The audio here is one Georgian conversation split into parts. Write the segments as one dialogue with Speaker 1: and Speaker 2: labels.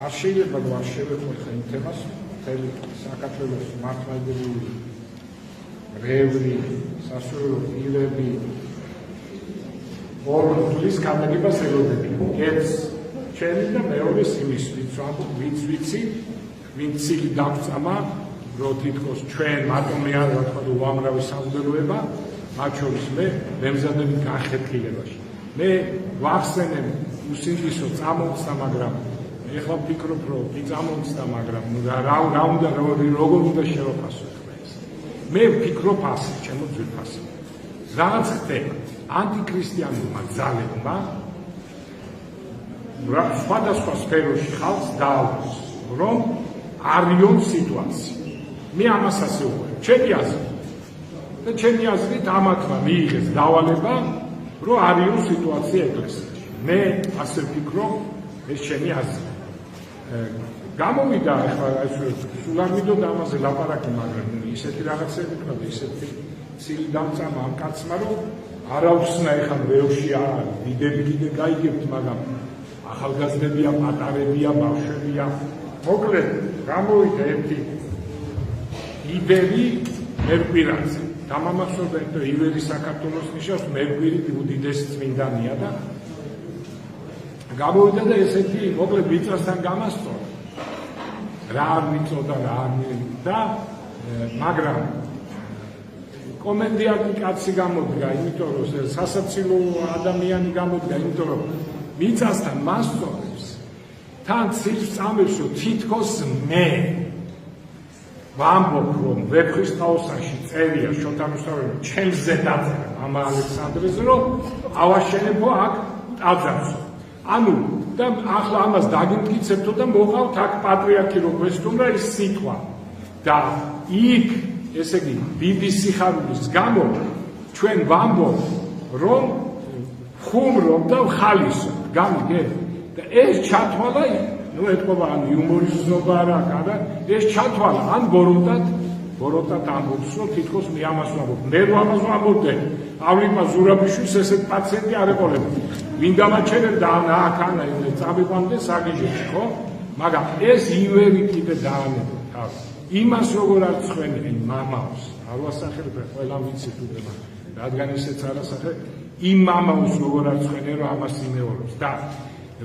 Speaker 1: არ შეიძლება არ შევეხოთ იმ თემას, მთელი საქართველოს მართლმადიდებლური რევრი, სასულიერო პირები ორგანიზმის განაგებას ელოდებიან. ერთ ჩემი და მეორეს იმის ვინც ვიცი, ვინც ცილი დაგწამა, რომ თითქოს ჩვენ მარტომე არ ვართ უამრავი სამგებლოება, მათ შორის მე მემზადები განხეთქილებაში. მე ვახსენებ უსინდისო წამოწდა, მაგრამ ეხლა ვფიქრობ, რომ კი წამოწდა, მაგრამ რა უნდა როგორ უნდა შევაფასო ეს. მე ვფიქრობ ასე, ჩემო ძვირფასი. რაღაც ხდება ანტიქრისტიანულმა ძალებმა სხვადასხვა სფეროში ხალხს დაავალოს, რომ არიონ სიტუაცია. მე ამას ასე ვუყურებ. ჩემი აზრით და ჩემი აზრით ამათმა მიიღეს დავალება, რომ არიონ სიტუაცია ეკლესიაში. მე ასე ვფიქრობ, ეს ჩემი აზრი. გამოვიდა ახლა სულ არ მინდოდა ამაზე ლაპარაკი, მაგრამ ისეთი რაღაცები თქვა, ისეთი ცილი დამწამა ამ კაცმა, რომ არაუხსნა ეხლა ვეოში არ არის, დიდები კიდე გაიგებთ, მაგრამ ახალგაზრდებია, პატარებია, ბავშვებია. მოკლედ გამოვიდა ერთი იბერი მერკვირაძე. დამამახსოვრდა, რომ იბერი საქართველოს ნიშნავს მერკვირი უდიდესი წმინდანია და გამოვიდა და ესეთი მოკლედ მიწასთან გამასწორა. რა არ მიწოდა, რა არ და მაგრამ კომენდიანტი კაცი გამოდგა, იმიტომ რომ სასაცილო ადამიანი გამოდგა, იმიტომ რომ მიწასთან მასწორებს. თან ცილს წამებს, რომ თითქოს მე ვამბობ, რომ ვეფხისტყაოსანში წერია შოთა რუსთაველი ჩემზე დაწერა მამა ალექსანდრეზე, რომ ავაშენებო აქ ტაძარს. ანუ და ახლა ამას დაგიმტკიცებთო და მოყავთ აქ პატრიარქი რო გვესტუმრა ის სიტყვა და იქ ესე იგი დიდი სიხარულის გამო ჩვენ ვამბობ რომ ხუმრობ და ხალისობ გამიგე და ეს ჩათვალა ნუ ეთქობა ან იუმორისტობა არა ეს ჩათვალა ან ბოროტად ამბობს რომ თითქოს მე ამას ვამბობ მე რო ამას ვამბობდე ავლიპა ზურაბიშვილს ესეთ პაციენტი არ ეყოლებოდა ვინ დამაჩერებდა ანა წავიყვანდნენ საგიჟეში, ხო? მაგრამ ეს ივერი კიდე დაანებდა. იმას როგორ არ წვენდნენ მამაოს, არ ვასახელებდა, ყველა ვიცით უბება, რადგან ისეც არასახე, იმ მამაოს როგორ არ წვენენ, რომ ამას იმეორებს. და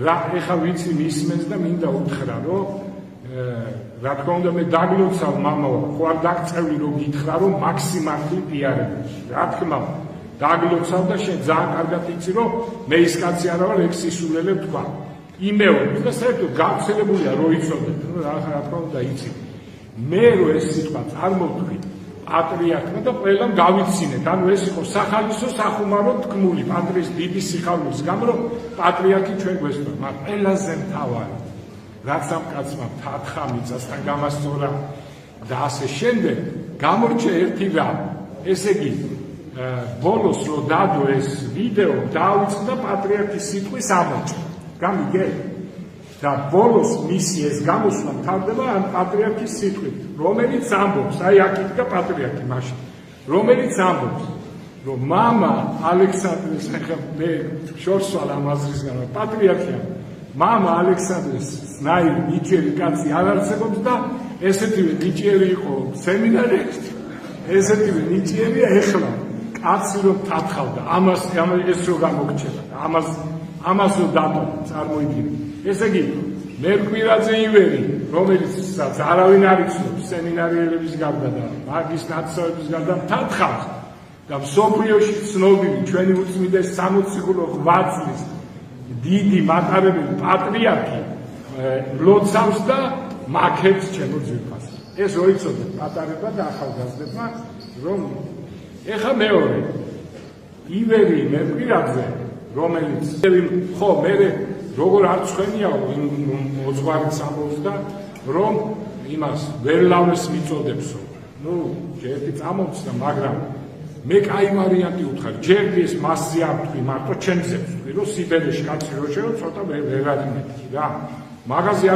Speaker 1: რა ეხა ვიცი მისმენს და მინდა უთხრა, რომ რა თქმა უნდა მე დაგლოცავ მამაო, ხო არ დაგწევი რომ გითხრა, რომ მაქსიმალური პიარებაში. რა თქმა უნდა დაგლოცავ და შენ ძალიან კარგად იცი, რომ მე ის კაცი არა ვარ, ექს ისულელებ თქვა. იმეორებს და საერთოდ გავრცელებულია რო იცოდეთ, რა თქმა უნდა იცი. მე რო ეს სიტყვა წარმოვთქვი პატრიარქმა და ყველამ გავიცინეთ. ანუ ეს იყო სახალისო სახუმარო თქმული პატრის დიდი სიხარულის გამო, რომ პატრიარქი ჩვენ გვესწორა. მაგრამ ყველაზე მთავარი რაც ამ კაცმა თხა მიწასთან გამასწორა და ასე შემდეგ გამორჩა ერთი რამ. ესე იგი ბოლოს რო დადო ეს ვიდეო დაუწყდა პატრიარქის სიტყვის ამოჭრა. გამიგე? და ბოლოს მისი ეს გამოსვლა მთავრდება ამ პატრიარქის სიტყვით, რომელიც ამბობს, აი აქ იდგა პატრიარქი მაშინ, რომელიც ამბობს, რომ მამა ალექსანდრეს ახლა მე შორს ვალ ამ აზრისგან, პატრიარქია მამა ალექსანდრეს ნაირი ნიჭიერი კაცი არ არსებობს და ესეთივე ნიჭიერი იყო სემინარიაში, ესეთივე ნიჭიერია ეხლა. კაცი რომ თათხავდა, ამას ეს რო გამოგჩება, ამას რო დატოვა, წარმოიდგინე. ესე იგი, მერკვირაძე ივერი, რომელიცაც არავინ არ იცნობს სემინარიელების გარდა და მაგის ნაცნობების გარდა თათხავს და მსოფლიოში ცნობილი ჩვენი უწმიდეს 68 წლის დიდი მატარებელი პატრიარქი ლოცავს და მაქებს ჩემო ძვირფას. ეს რო იცოდეთ პატარება და ახალგაზრდებმა, რომ ეხა მეორე ივერი მერკვირაძე რომელიც ხო მე როგორ არ ცხენიაო მოძღვარიც ამბობს და რომ იმას ვერლავეს მიწოდებსო ნუ ჯერდი წამოწდა მაგრამ მე კაი ვარიანტი უთხარ ჯერდი ეს მასზე არ თქვი მარტო ჩემზე ვთქვი რომ სიბერეში კაცი რო შეო ცოტა ვერ არიმეთქი რა მაღაზია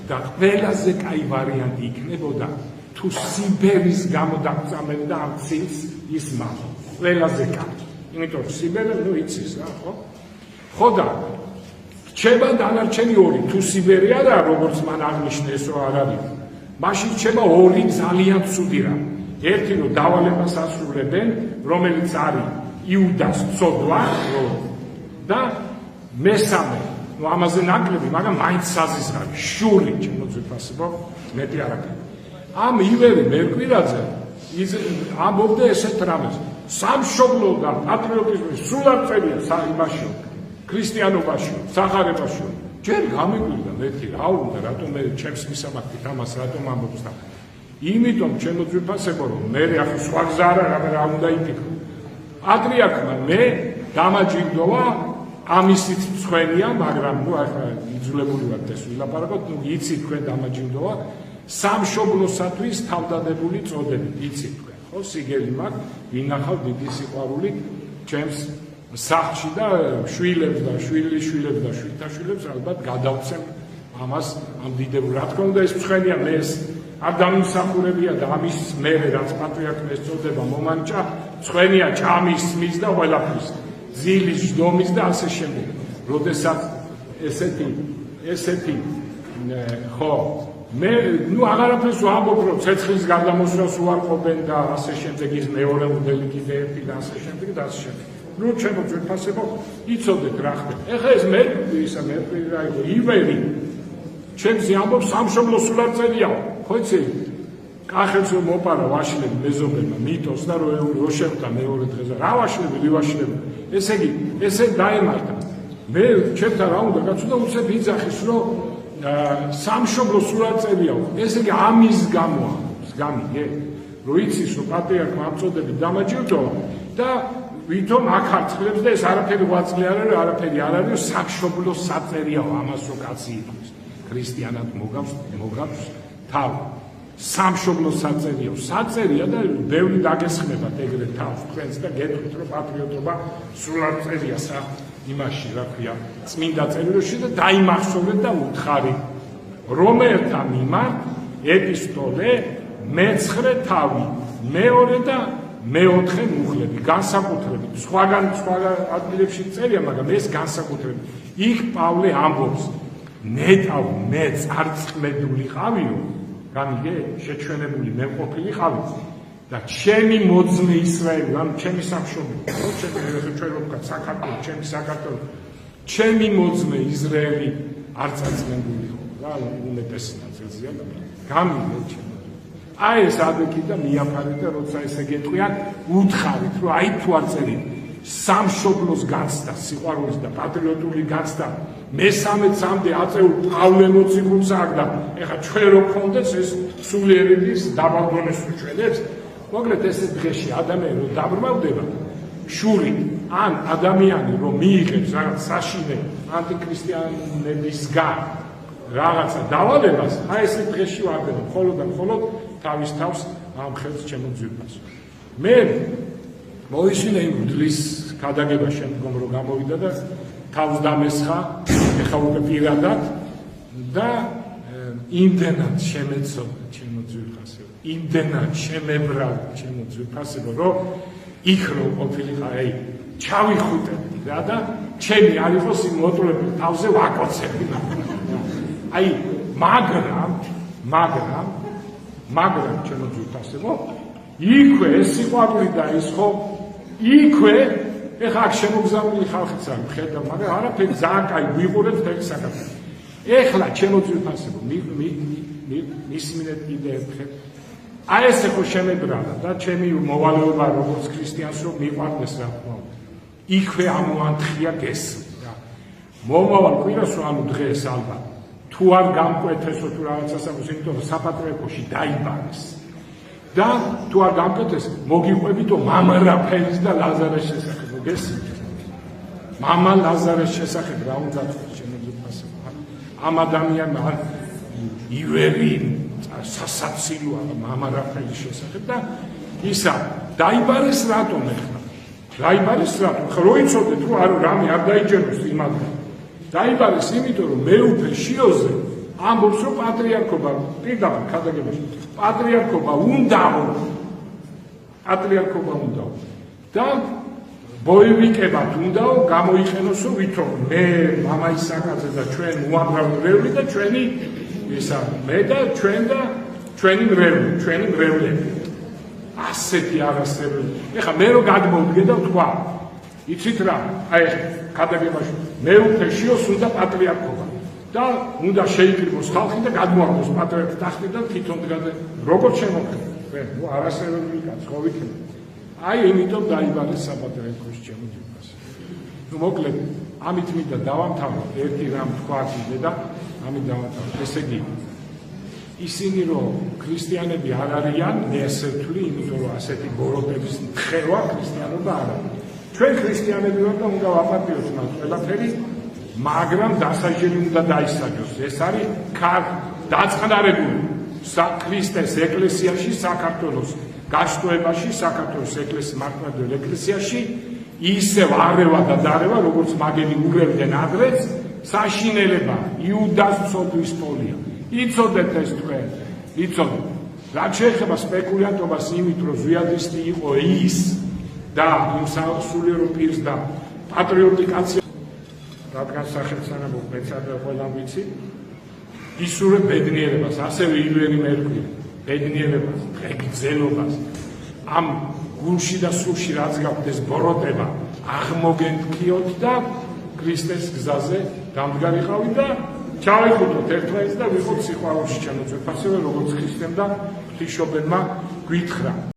Speaker 1: და ყველაზე კაი ვარიანტი იქნებოდა თუ სიბერის გამო დაგწამებდა ამ ცილს ის მამა ყველაზე კარგი იმიტომ რომ სიბერე ნუ იცის რა ხო და რჩება დანარჩენი ორი, თუ სიბერია და როგორც მან აღნიშნეს რომ არ არის. მაშინ რჩება ორი ძალიან ცუდი რამ. ერთი რომ დავალებას ასრულებენ, რომელიც არის იუდას ცოდვა და მესამე, ну ამაზე ნაკლები, მაგრამ მაინც საზიზღარი, შური, ჩემო ძვირფასებო, მეტი არაფერი. ამ ივერი მერკვირაძე ამბობდა ესეთ რამეს. სამშობლო და პატრიოტიზმი სულ არ წერია იმაშიო, ქრისტიანობაშიო, სახარებაშიო. ჯერ გამიგვირდა მეთქი, რა უნდა, რატომ მე ჩემს მისამართით ამას რატომ ამბობს და იმიტომ ჩემო ძვირფასებო, რომ მე ახლა სხვა გზა რა უნდა იფიქრო. პატრიარქმა მე დამაჯილდოვა ამისით მცხვენია, მაგრამ ნუ ახლა იძულებული ვართ ეს ვილაპარაკოთ, ნუ იცით თქვენ დამაჯილდოვა სამშობლოსათვის თავდადებული წოდებით, იცით თქვენ, ხო, სიგელი მაქვს, ვინახავ დიდი სიყვარული ჩემს სახლში და შვილებს და შვილიშვილებს და შვილთაშვილებს ალბათ გადავცემ ამას ამ დიდებულ, რა თქმა უნდა ეს მცხვენია მე ეს არ დამიმსახურებია და ამის მერე რაც პატრიარქმა ეს წოდება მომანჭა, მცხვენია ჭამის, სმის და ყველაფრის, ძილის, ჯდომის და ასე შემდეგ. როდესაც ესეთი ხო მე ნუ აღარაფერს ვამბობ რომ ცეცხლის გარდამოსვლას უარყოფენ და ასე შემდეგ ის მეორე მოდელი კიდე ერთი და ასე შემდეგ და ასე შემდეგ. ნუ ჩემო ძვირფასებო იცოდეთ რა ხდება. ეხლა ეს მერკვი რა იყო ივერი ჩემს ამბობს სამშობლო სულ არ წერიაო. ხო იცი კახეთს რომ მოპარა ვაშლები მეზობელმა მიტოს და რო შეხვდა მეორე დღეზე რა ვაშლები ვაშლები ესე იგი ესე დაემართა მე ჩემთან რა უნდა გაცოდა უცებ იძახის რომ სამშობლო სულ არ წერიაო. ესე იგი ამის გამოა გამიგე რომ იცის რომ პატრიარქმა ამ წოდებით დამაჯილდოვა და ვითომ აქ არცხლებს და ეს არაფერი ღვაწლი არ არის არაფერი არ არის სამშობლო საწერიაო ამას რო კაცი იყოს ქრისტიანად მოგავს თავი სამშობლო საწერიო საწერია და ბევრი დაგესხმებათ ეგრე თავს თქვენს და გეტყვით რომ პატრიოტობა სულ არ წერია იმაში რა ქვია წმინდა წერილებში და დაიმახსოვრეთ და უთხარი რომელთა მიმართ ეპისტოლე მეცხრე თავი მეორე და მეოთხე მუხლები განსაკუთრებით სხვა ადგილებში წერია მაგრამ ეს განსაკუთრებით იქ პავლე ამბობს ნეტავ მე წარწყმებული ყავიო გამიგე შეჩვენებული მე ყოფილი ყავი და ჩემი მოძმე ისრაელი ამ ჩემი სამშობლო ხო ჩემი ჩვენ რომ ვქოთ საქართველოს ჩემი საქართველოს ჩემი მოძმე ისრაელი არ წარწყმებული ხო რა უმეტესი ნაწილზეა და გამიგე ჩემი აი ეს ადეკი და მიაფარეთ და როცა ესე გეტყვიან უთხარით რომ აი თუ არ წერით სამშობლოს გაცდა სიყვარულის და პატრიოტული გაცდა მესამე წამდე აწეულ პავლე მოციქულს აქ და ეხა ჩვენ რო გქონდეს ეს სულიერების დაბალდონეს უჩვენებს მოკლედ ესე დღეში ადამიანი რო დაბრმავდება შური ან ადამიანი რო მიიღებს რაღაც საშინე ანტიქრისტიანებისგან რაღაცა დავალებას აი ესე დღეში ვარდება მხოლოდ და მხოლოდ თავის თავს ამხელს ჩემო ძვირფასო მე მოისმინე იმ უდლის გადაგება შემდგომ რომ გამოვიდა და თავს დამესხა ეხლა უკვე პირადად და იმდენად შემეცოდა ჩემო ძვირფასო იმდენად შემებრალ ჩემო ძვირფასო რომ იქ რომ ყოფილიყარ აი ჩავიხუტებდი რა და ჩემი არ იყოს იმ მოტულები თავზე ვაკოცებდი აი მაგრამ ჩემო ძვირფასო იქვე ეს სიყვარული და ის ხო იქვე ეხლა აქ შემოგზავნილი ხალხიც არის ხედავ მაგრამ არაფერი ძალიან კაი ვიყურებთ ეგ საქართველოს ეხლა ჩემო ძვირფასო მისმინეთ კიდე ერთხელ აი ესე ხო შემებრალა და ჩემი მოვალეობა როგორც ქრისტიანს რომ მიყვარდეს რა თქმა უნდა იქვე ამოანთხია გესმით რა მომავალ კვირას ანუ დღეს ალბათ თუ არ გამკვეთესო თუ რაღაცას აქვს იმიტომ რომ საპატრიარქოში დაიბარეს და თუ არ გამკვეთეს მოგიყვებითო მამა რაფაელის და ლაზარეს შესახებ გესმით მამა ლაზარეს შესახებ რა უნდა თქვა ჩემო ძვირფასო ამ ადამიანმა ივერი სასაცილოა მამა რაფაელის შესახებ და ისა დაიბარეს რატომ ეხლა დაიბარეს რატომ ხო რო იცოდეთ რომ არ რამე არ დაიჯეროს იმადა დაიბარეს იმიტომ რომ მეუფე შიოზე ამბობს რომ პატრიარქობა პირდაპირ ქადაგებაში პატრიარქობა უნდა და ბოევიკებად უნდაო გამოიყენოსო ვითომ მე მამა ისაკაძე და ჩვენ უამრავი მრევლი და ჩვენი ისა მე და ჩვენი მრევლები ასეთი არასწორია. ეხლა მე რო გადმოვდგე და ვთქვა იცით რა აი ქადაგებაში მეუფე შიოს უნდა პატრიარქობა და უნდა შეიკრიბოს ხალხი და გადმოაგდოს პატრიარქის ტახტი და თვითონ დგას როგორ შემოხდება ნუ არასწორია კაც ხო ვიქნებ აი იმიტომ დაიბადეს საპატრიარქოში ჩემო ძმას. ნუ მოკლედ ამით მინდა დავამთავროთ ერთი რამ თქვა კიდე და ამით დავამთავროთ. ესე იგი ისინი რომ ქრისტიანები არ არიან მე ესე ვთვლი იმიტომ რომ ასეთი ბოროტების თხევა ქრისტიანობა არ არის. ჩვენ ქრისტიანები ვართ და უნდა ვაპატიოთ მას ყველაფერი მაგრამ დასაჯელი უნდა დაისაჯოს. ეს არის დაწყნარებული ქრისტეს ეკლესიაში საქართველოს გაშტოებაში საქართველოს ეკლესიის მართლმადიდებლურ ეკლესიაში ისევ არევა და დარევა როგორც მაგელი უგრევდნენ ადრეც საშინელება იუდას ცოდვის პოლია. იცოდეთ ეს თქვენ იცოდეთ რაც შეეხება სპეკულიანტობას იმით რომ ზვიადისტი იყო ის და იმ სულიერო პირს და პატრიოტიკაცია რადგან სახელმწიფო მეცადა ყველამ ვიცი ისურვებ ბედნიერებას ასევე ილვერი მერკვი ბედნიერებას გრძელობას ამ გულში და სულში რაც გაქვთ ეს ბოროტება აღმოგენთქიოთ და ქრისტეს გზაზე დამდგარიყავით და ჩავეხუტოთ ერთმანეთს და ვიყოთ სიყვარულში ჩემო ძვირფასებო როგორც ქრისტემ და ღვთისმშობელმა გვითხრა.